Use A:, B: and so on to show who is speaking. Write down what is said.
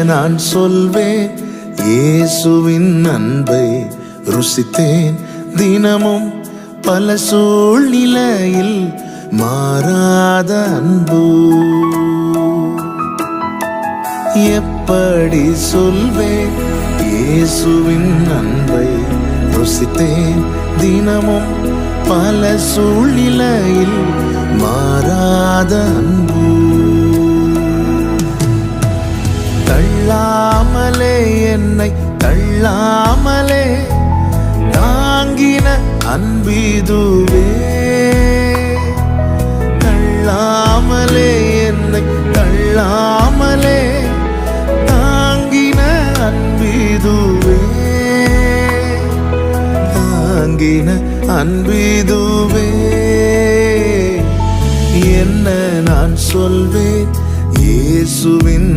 A: நான் சொல்வேன்? இயேசுவின் அன்பை ருசித்தேன் தினமும் பல சூழ்நிலையில் மாறாத அன்பு. எப்படி சொல்வேன்? இயேசுவின் அன்பை ருசித்தேன் தினமும் பல சூழ்நிலையில் மாறாத அன்பு. தள்ளாமலே என்னை தள்ளாமலே தாங்கின அன்பிதுவே. தள்ளாமலே என்னை தள்ளாமலே தாங்கின அன்பிதுவே. தாங்கின அன்பிதுவே. என்ன நான் சொல்வேன்? இயேசுவின்